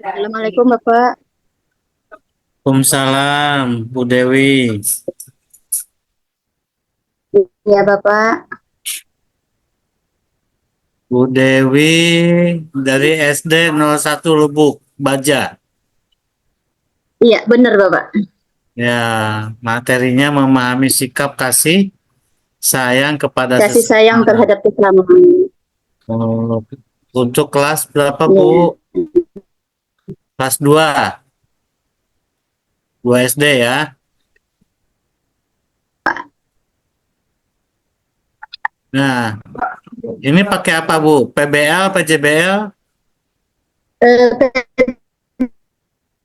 Assalamualaikum Bapak. Waalaikumsalam, Bu Dewi. Ya Bapak. Bu Dewi dari SD 01 Lubuk Baja. Iya benar Bapak. Ya, materinya memahami sikap kasih sayang kepada Kasih sayang sesama. terhadap sesama. Oh, untuk kelas berapa, Ya. Bu? Kelas 2, 2 SD ya. Nah, ini pakai apa, Bu? PBL, PJBL?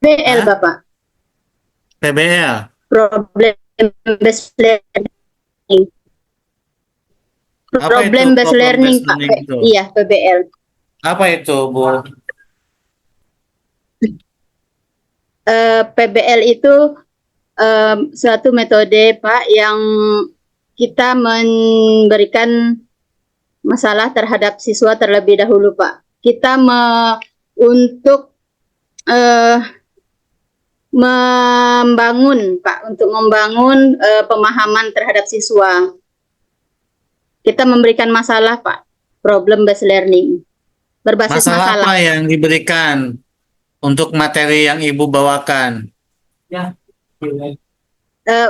PBL Hah? Bapak. PBL. Problem based learning. Apa itu Problem based problem learning based Pak. learning itu? Iya PBL. Apa itu, Bu? PBL itu suatu metode Pak yang kita memberikan masalah terhadap siswa terlebih dahulu Pak. Untuk eh, membangun Pak, untuk membangun pemahaman terhadap siswa. Kita memberikan masalah Pak, problem based learning, berbasis Masalah masalah. apa yang diberikan untuk materi yang Ibu bawakan? Ya.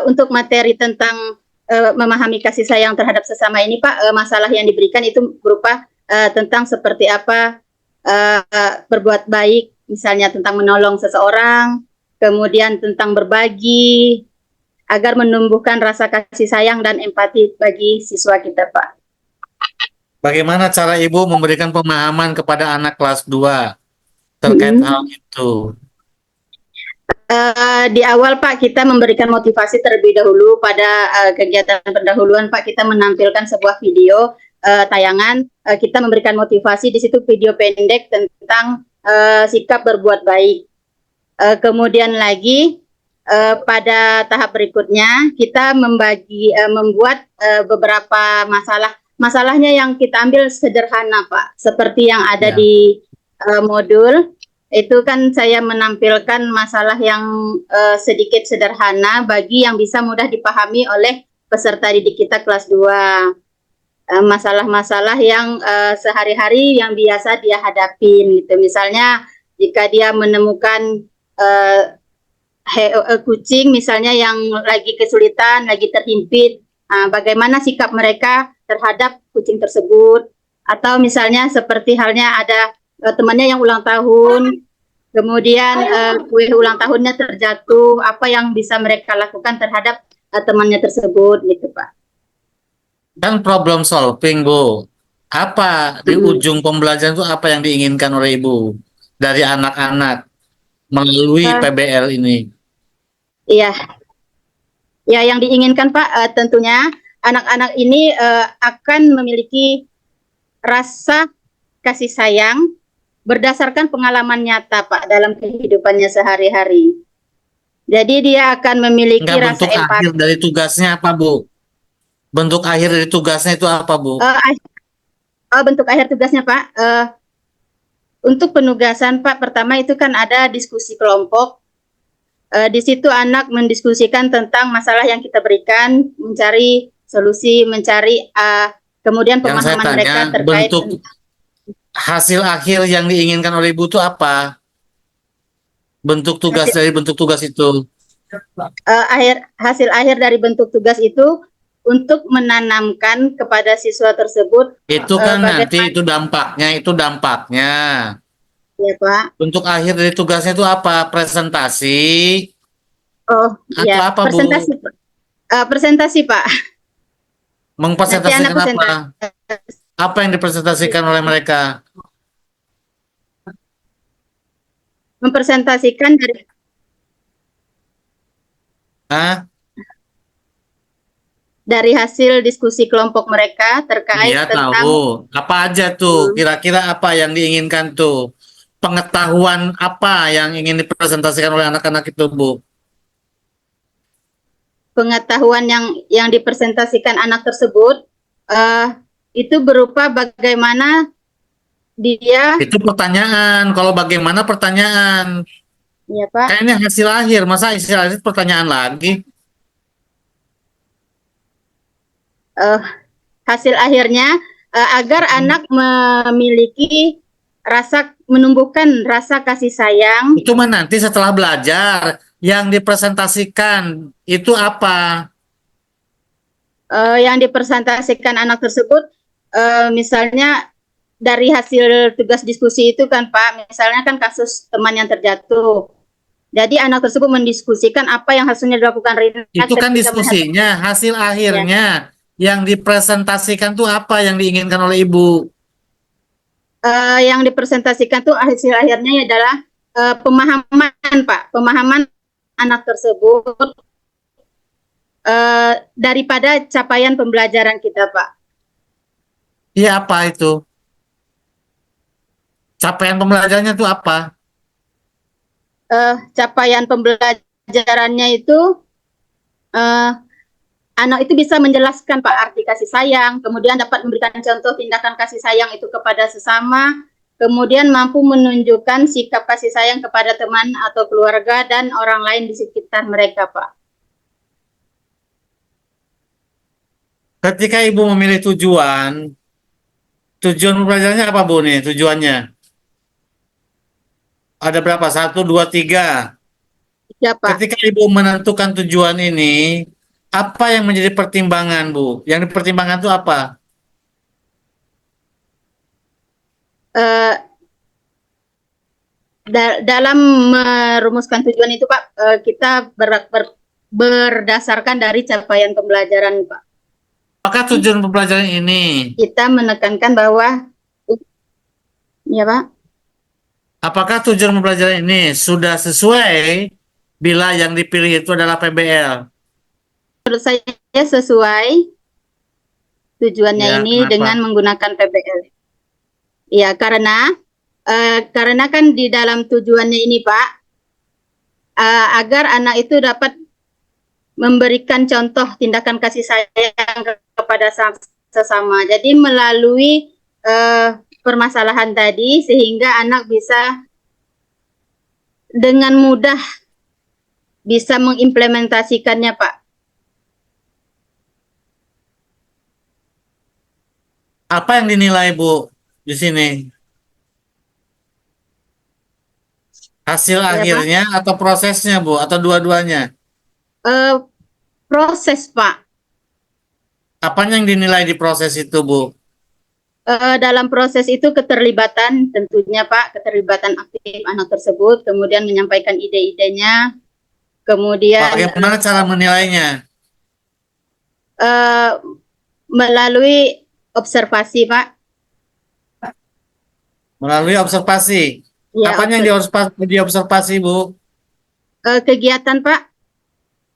Untuk materi tentang memahami kasih sayang terhadap sesama ini Pak, masalah yang diberikan itu berupa tentang seperti apa berbuat baik, misalnya tentang menolong seseorang, kemudian tentang berbagi, agar menumbuhkan rasa kasih sayang dan empati bagi siswa kita Pak. Bagaimana cara Ibu memberikan pemahaman kepada anak kelas 2 terkait hal Hmm. itu? Di awal Pak kita memberikan motivasi terlebih dahulu pada kegiatan pendahuluan Pak, kita menampilkan sebuah video tayangan, kita memberikan motivasi di situ, video pendek tentang sikap berbuat baik. Kemudian lagi pada tahap berikutnya kita membuat beberapa masalah. Masalahnya yang kita ambil sederhana Pak, seperti yang ada Ya. di modul. Itu kan saya menampilkan masalah yang sedikit sederhana bagi yang bisa mudah dipahami oleh peserta didik kita kelas 2. Masalah-masalah yang sehari-hari yang biasa dia hadapin gitu. Misalnya jika dia menemukan kucing misalnya yang lagi kesulitan, lagi terhimpit, bagaimana sikap mereka terhadap kucing tersebut. Atau misalnya seperti halnya ada temannya yang ulang tahun, kemudian kue ulang tahunnya terjatuh, apa yang bisa mereka lakukan terhadap temannya tersebut gitu Pak. Kan problem solving, Bu. Apa di Mm. ujung pembelajaran itu apa yang diinginkan oleh Ibu dari anak-anak melalui Uh, PBL ini? iya, ya yang diinginkan Pak tentunya anak-anak ini akan memiliki rasa kasih sayang berdasarkan pengalaman nyata Pak dalam kehidupannya sehari-hari. Jadi dia akan memiliki Enggak, rasa bentuk akhir empati. dari tugasnya apa, Bu? Bentuk akhir dari tugasnya itu apa, Bu? Bentuk akhir tugasnya Pak, untuk penugasan Pak, pertama itu kan ada diskusi kelompok. Di situ anak mendiskusikan tentang masalah yang kita berikan, mencari solusi, mencari kemudian Yang saya pemahaman tanya, mereka terkait bentuk hasil akhir yang diinginkan oleh Ibu itu apa? Bentuk tugas hasil dari bentuk tugas itu. hasil akhir dari bentuk tugas itu untuk menanamkan kepada siswa tersebut Itu kan nanti bagaimana itu dampaknya. ya Pak. Bentuk akhir dari tugasnya itu apa? Presentasi Oh atau ya, apa, Bu? presentasi Pak. Nanti anak Mengpresentasikan apa? presentasi Apa yang dipresentasikan oleh mereka? mempresentasikan Hah? dari hasil diskusi kelompok mereka Iya, terkait tahu. tentang Apa aja tuh? Kira-kira apa yang diinginkan tuh? Pengetahuan apa yang ingin dipresentasikan oleh anak-anak itu, Bu? pengetahuan yang dipresentasikan anak tersebut, itu berupa bagaimana dia, Itu pertanyaan. Kalau bagaimana pertanyaan? ya Pak, Kayaknya hasil akhir. Masa hasil akhir pertanyaan lagi? eh, hasil akhirnya agar anak memiliki menumbuhkan rasa kasih sayang. Itu mah nanti setelah belajar. Yang dipresentasikan itu apa? Yang dipresentasikan anak tersebut, misalnya dari hasil tugas diskusi itu kan Pak, misalnya kan kasus teman yang terjatuh. Jadi anak tersebut mendiskusikan apa yang harusnya dilakukan Rina Itu kan ketika melihat diskusinya. Hasil ya. akhirnya. Yang dipresentasikan tuh apa yang diinginkan oleh ibu? Yang dipresentasikan tuh hasil akhirnya adalah pemahaman Pak, pemahaman anak tersebut daripada capaian pembelajaran kita Pak. Iya apa itu? Capaian pembelajarannya tuh apa? Capaian pembelajarannya itu uh, anak itu bisa menjelaskan Pak arti kasih sayang, kemudian dapat memberikan contoh tindakan kasih sayang itu kepada sesama, kemudian mampu menunjukkan sikap kasih sayang kepada teman atau keluarga dan orang lain di sekitar mereka Pak. Ketika ibu memilih tujuan, tujuan pembelajarannya apa bu nih? Tujuannya ada berapa? Satu, dua, tiga. Ya Pak. Ketika ibu menentukan tujuan ini, apa yang menjadi pertimbangan bu? Yang dipertimbangkan itu apa? Uh, dalam merumuskan tujuan itu Pak, kita berdasarkan dari capaian pembelajaran Pak. Apakah tujuan pembelajaran ini? Kita menekankan bahwa, ya Pak, Apakah tujuan pembelajaran ini sudah sesuai bila yang dipilih itu adalah PBL? menurut saya sesuai tujuannya Ya, ini kenapa? dengan menggunakan PBL. Ya, karena kan di dalam tujuannya ini Pak, agar anak itu dapat memberikan contoh tindakan kasih sayang kepada sesama. Jadi melalui permasalahan tadi sehingga anak bisa dengan mudah bisa mengimplementasikannya Pak. Apa yang dinilai bu di sini? Hasil Ya Pak. akhirnya atau prosesnya bu? Atau dua-duanya? Proses Pak. Apanya yang dinilai di proses itu bu? Dalam proses itu keterlibatan tentunya Pak, keterlibatan aktif anak tersebut, kemudian menyampaikan ide-idenya, kemudian Bagaimana cara menilainya? melalui observasi Pak. Melalui observasi. Ya, Apanya yang diobservasi bu? kegiatan Pak,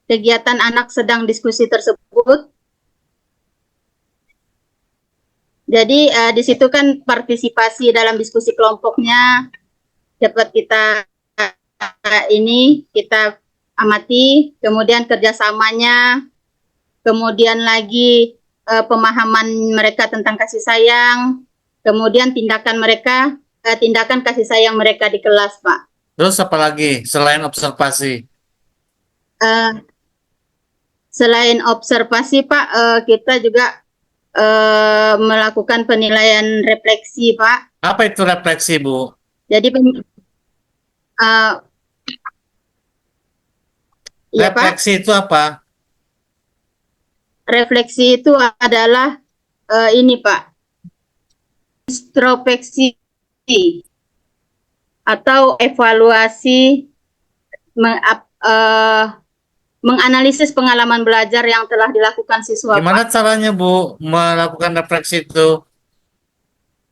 kegiatan anak sedang diskusi tersebut. Jadi di situ kan partisipasi dalam diskusi kelompoknya dapat kita amati, kemudian kerjasamanya, kemudian lagi pemahaman mereka tentang kasih sayang, kemudian tindakan kasih sayang mereka di kelas Pak. Terus apa lagi selain observasi? Uh, Selain observasi Pak, kita juga melakukan penilaian refleksi Pak. Apa itu refleksi bu? Jadi uh, ya Pak, Refleksi itu apa? refleksi itu adalah ini Pak, introspeksi atau evaluasi menganalisis pengalaman belajar yang telah dilakukan siswa Gimana Pak. caranya bu melakukan refleksi itu?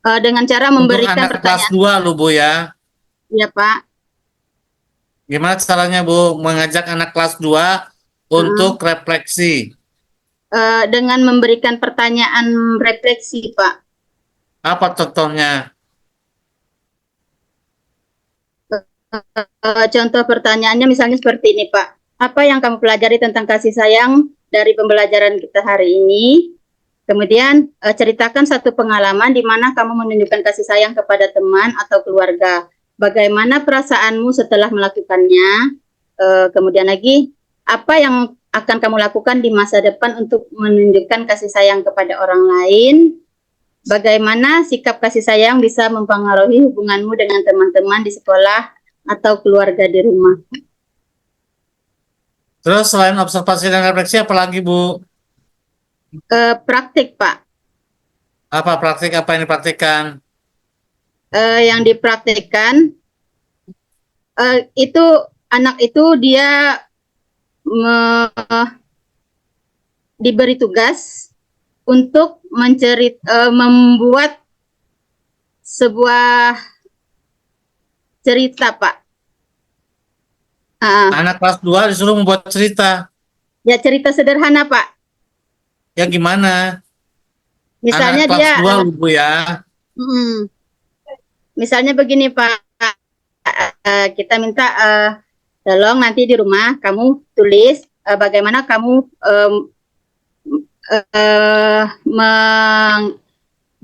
Dengan cara Untuk memberikan anak kelas pertanyaan. 2 loh bu ya. Ya Pak. Gimana caranya bu mengajak anak kelas 2 untuk refleksi? Dengan memberikan pertanyaan refleksi Pak. Apa contohnya? Contoh pertanyaannya misalnya seperti ini Pak. Apa yang kamu pelajari tentang kasih sayang dari pembelajaran kita hari ini? Kemudian ceritakan satu pengalaman di mana kamu menunjukkan kasih sayang kepada teman atau keluarga. Bagaimana perasaanmu setelah melakukannya? Kemudian lagi, apa yang akan kamu lakukan di masa depan untuk menunjukkan kasih sayang kepada orang lain? Bagaimana sikap kasih sayang bisa mempengaruhi hubunganmu dengan teman-teman di sekolah atau keluarga di rumah? Terus selain observasi dan refleksi, apa lagi Bu? Praktik, Pak. Apa praktik apa yang dipraktikkan? Yang dipraktikkan itu anak itu dia diberi tugas untuk membuat sebuah cerita, Pak. Anak kelas 2 disuruh membuat cerita. Ya, cerita sederhana, Pak. Ya gimana? Misalnya Anak kelas dia 2 Bu ya. misalnya begini, Pak. Kita minta tolong nanti di rumah kamu tulis bagaimana kamu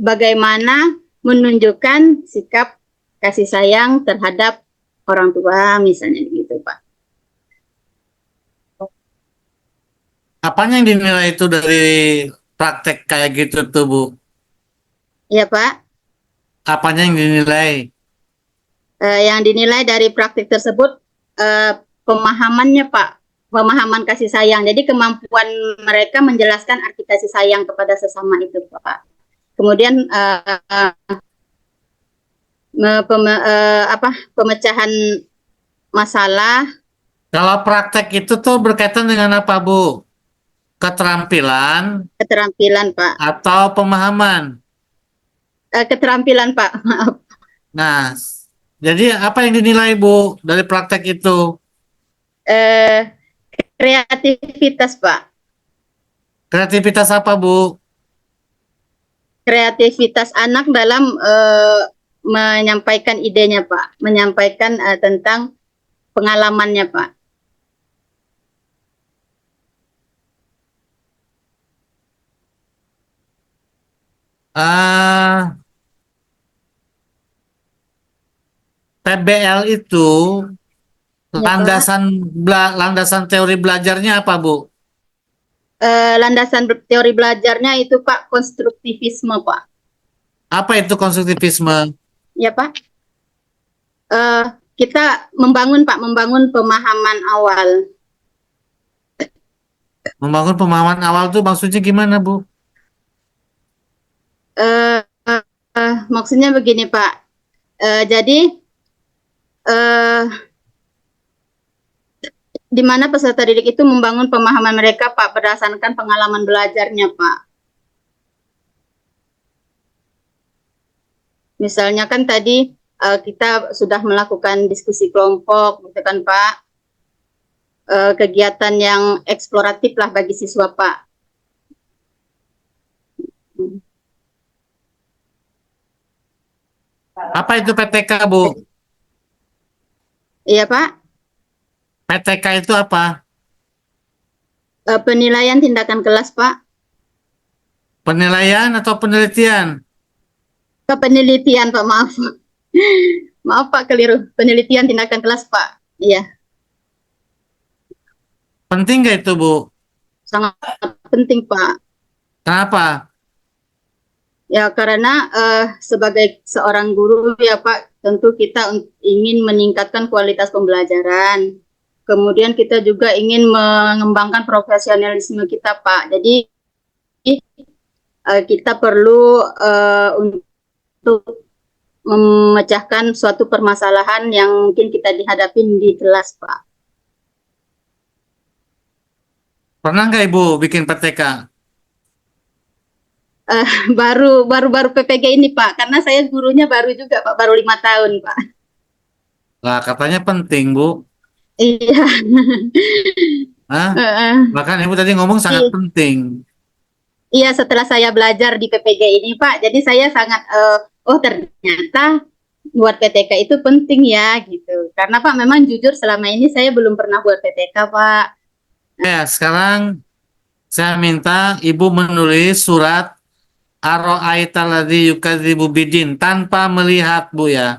bagaimana menunjukkan sikap kasih sayang terhadap orang tua, misalnya gitu, Pak. Apanya yang dinilai itu dari praktek kayak gitu tuh Bu? Iya, Pak. Apanya yang dinilai? Yang dinilai dari praktik tersebut pemahamannya, Pak. Pemahaman kasih sayang. Jadi kemampuan mereka menjelaskan arti kasih sayang kepada sesama itu, Pak. Kemudian pemecahan masalah. Kalau praktek itu tuh berkaitan dengan apa Bu? Keterampilan Pak. atau pemahaman? Keterampilan, Pak. Maaf. Nah, jadi apa yang dinilai Bu dari praktek itu? Kreativitas, Pak. Kreativitas apa Bu? Kreativitas anak dalam menyampaikan idenya, Pak. Menyampaikan tentang pengalamannya, Pak. PBL itu Ya, Pak. landasan teori belajarnya apa Bu? Landasan teori belajarnya itu, Pak, konstruktivisme, Pak. Apa itu konstruktivisme? Ya, Pak. Kita membangun, Pak, membangun pemahaman awal. Membangun pemahaman awal itu maksudnya gimana Bu? Maksudnya begini, Pak. Jadi di mana peserta didik itu membangun pemahaman mereka, Pak, berdasarkan pengalaman belajarnya, Pak. Misalnya kan tadi kita sudah melakukan diskusi kelompok, gitu kan, Pak. Kegiatan yang eksploratif lah bagi siswa, Pak. Apa itu PTK Bu? Iya, Pak. PTK itu apa? Penilaian tindakan kelas, Pak. Penilaian atau penelitian? Penelitian, Pak, maaf. Maaf, Pak, keliru. Penelitian tindakan kelas, Pak. Iya. Penting nggak itu Bu? Sangat penting, Pak. Kenapa? Ya, karena sebagai seorang guru, ya, Pak, tentu kita ingin meningkatkan kualitas pembelajaran. Kemudian kita juga ingin mengembangkan profesionalisme kita, Pak. Jadi kita perlu untuk memecahkan suatu permasalahan yang mungkin kita dihadapi di kelas, Pak. Pernah nggak Ibu bikin PTK? Baru PPG ini, Pak, karena saya gurunya baru juga, Pak, baru 5 tahun, Pak. Lah katanya penting Bu. Iya. Hah? Bahkan Ibu tadi ngomong sangat penting. Iya, setelah saya belajar di PPG ini, Pak, jadi saya sangat oh, ternyata buat PTK itu penting ya, gitu. Karena, Pak, memang jujur selama ini saya belum pernah buat PTK, Pak. Ya, sekarang saya minta Ibu menulis surat Ara'aital ladzi yukadzibu bidin, tanpa melihat, Bu ya.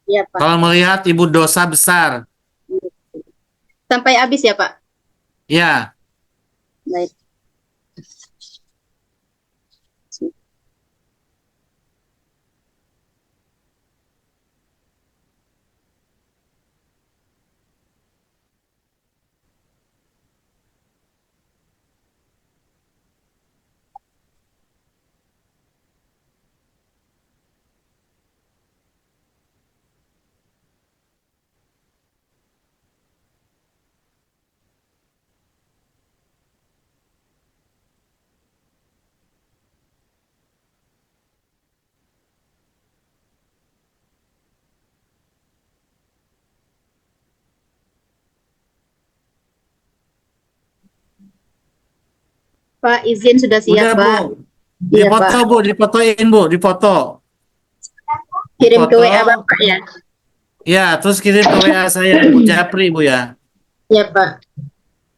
Iya, Pak. Kalau melihat Ibu dosa besar. Sampai habis ya, Pak? Ya, Baik. Pak, izin sudah udah, siap, Bu. Pak. Iya, Pak. Dipoto, Bu, difotoin, Bu, dipoto. Kirim ke Dipoto. WA Bapak ya. Ya, terus kirim ke WA saya, Bu Japri, Bu ya. Iya, Pak.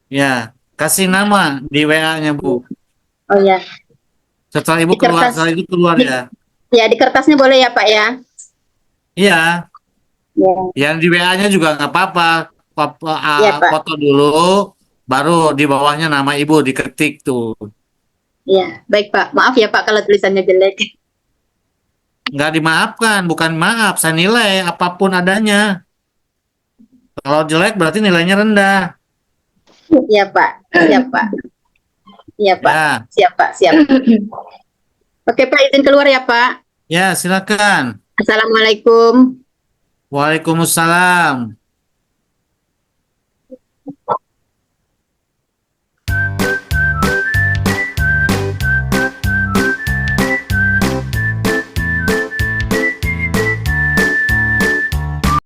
Ya, kasih nama di WA-nya, Bu. Oh ya. Setelah Ibu Di keluar, kertas. setelah itu keluar Di, ya. ya, di kertasnya boleh ya, Pak ya. Iya, Ya. yang di WA-nya juga nggak apa-apa. Iya, Pak. Foto dulu, baru di bawahnya nama Ibu diketik tuh. Iya, baik, Pak. Maaf ya, Pak, kalau tulisannya jelek. Nggak dimaafkan, bukan maaf, saya nilai apapun adanya. Kalau jelek berarti nilainya rendah. Iya, Pak. Siap, Pak. Iya, Pak. Ya, Siap, Pak. Siap. Oke, Pak, izin keluar ya, Pak. ya silakan. Assalamualaikum. Waalaikumsalam.